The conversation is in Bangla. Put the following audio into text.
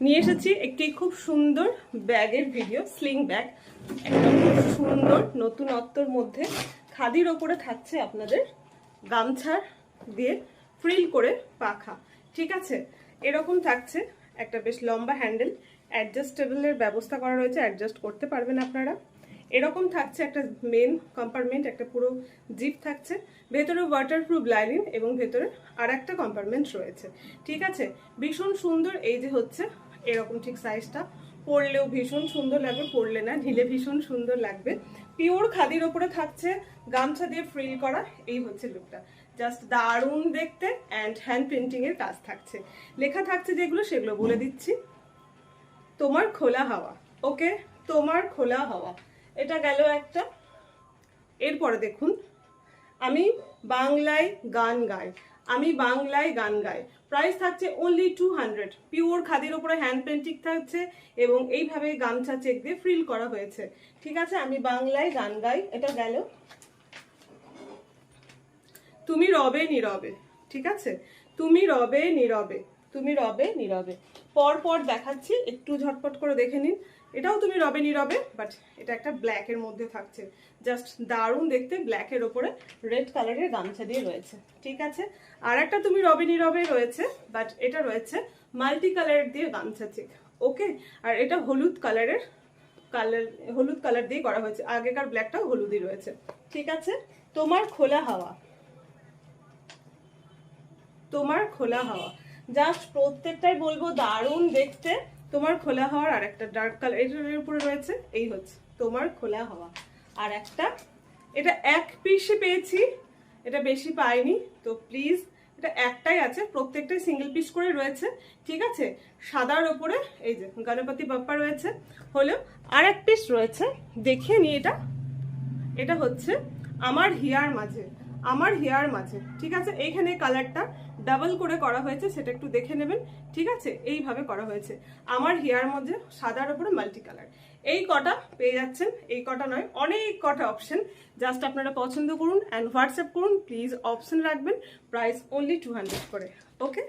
নিয়ে এসেছি একটি খুব সুন্দর ব্যাগের ভিডিও, স্লিং ব্যাগ। একটা খুব সুন্দর নতুনত্বর মধ্যে খাদির ওপরে থাকছে আপনাদের গামছা দিয়ে ফ্রিল করে পাখা, ঠিক আছে। এরকম থাকছে, একটা বেশ লম্বা হ্যান্ডেল, অ্যাডজাস্টেবলের ব্যবস্থা করা রয়েছে, অ্যাডজাস্ট করতে পারবেন আপনারা। এরকম থাকছে একটা মেন কম্পার্টমেন্ট, একটা পুরো জিপ থাকছে, ভেতরে ওয়াটারপ্রুফ লাইনিং এবং ভেতরে আর একটা কম্পার্টমেন্ট রয়েছে, ঠিক আছে। ভীষণ সুন্দর, এই যে হচ্ছে এরকম ঠিক সাইজটা, পরলেও ভীষণ সুন্দর লাগবে, পরলে না ঢিলে ভীষণ সুন্দর লাগবে। পিওর খাদির ওপরে থাকছে, গামছা দিয়ে ফ্রিল করা, এই হচ্ছে লুকটা। জাস্ট দারুণ দেখতে, অ্যান্ড হ্যান্ড পেন্টিং এর কাজ থাকছে। লেখা থাকছে যেগুলো সেগুলো বলে দিচ্ছি। তোমার খোলা হাওয়া, ওকে, তোমার খোলা হাওয়া, এটা গেল একটা। এরপরে দেখুন, আমি বাংলায় গান গাই, আমি বাংলায় গান গাই। প্রাইস থাকছে অনলি 200। পিওর খাদির ওপরে হ্যান্ড পেন্টিং থাকছে এবং এইভাবে গামছা চেক দিয়ে ফ্রিল করা হয়েছে, ঠিক আছে। আমি বাংলায় গান গাই, এটা গেল। তুমি রবে নীরবে, ঠিক আছে, তুমি রবে নীরবে, তুমি রবে নীরবে। পর পর দেখাচ্ছি, একটু ঝটপট করে দেখে নিন। এটাও তুমি রবে নীরবে, বাট এটা একটা ব্ল্যাকের মধ্যে থাকছে, জাস্ট দারুণ দেখতে। ব্ল্যাকের ওপরে রেড কালারের গামছা দিয়ে রয়েছে, ঠিক আছে। আর একটা তুমি রবে নীরবে রয়েছে, বাট এটা রয়েছে মাল্টি কালারের দিয়ে গামছা চেক, ওকে। আর এটা হলুদ কালারের, হলুদ কালার দিয়ে করা হয়েছে, আগেকার ব্ল্যাকটাও হলুদই রয়েছে, ঠিক আছে। তোমার খোলা হাওয়া, তোমার খোলা হাওয়া, জাস্ট প্রত্যেকটাই বলবো দারুণ দেখতে। তোমার খোলা হাওয়ার আর একটা ডার্ক কালার এটার উপরে রয়েছে, এই হচ্ছে তোমার খোলা হাওয়া। আর একটা, এটা এক পিসে পেয়েছি, এটা বেশি পাইনি, তো প্লিজ এটা একটাই আছে, প্রত্যেকটাই সিঙ্গেল পিস করে রয়েছে, ঠিক আছে। সাদার ওপরে এই যে গণপতি বাপ্পা রয়েছে, হলেও আর এক পিস রয়েছে, দেখিয়ে নি এটা। এটা হচ্ছে আমার হিয়ার মাঝে, আমার হেয়ার মাঝে, ঠিক আছে। এইখানে কালারটা ডাবল করে করা হয়েছে, সেটা একটু দেখে নেবেন, ঠিক আছে। এইভাবে করা হয়েছে আমার হেয়ার মধ্যে, সাদার উপরে মাল্টি কালার। এই কটা পেয়ে যাচ্ছেন, এই কটা নয়, অনেক কটা অপশন। জাস্ট আপনারা পছন্দ করুন অ্যান্ড হোয়াটসঅ্যাপ করুন, প্লিজ অপশন রাখবেন। প্রাইস অনলি 200 করে, ওকে।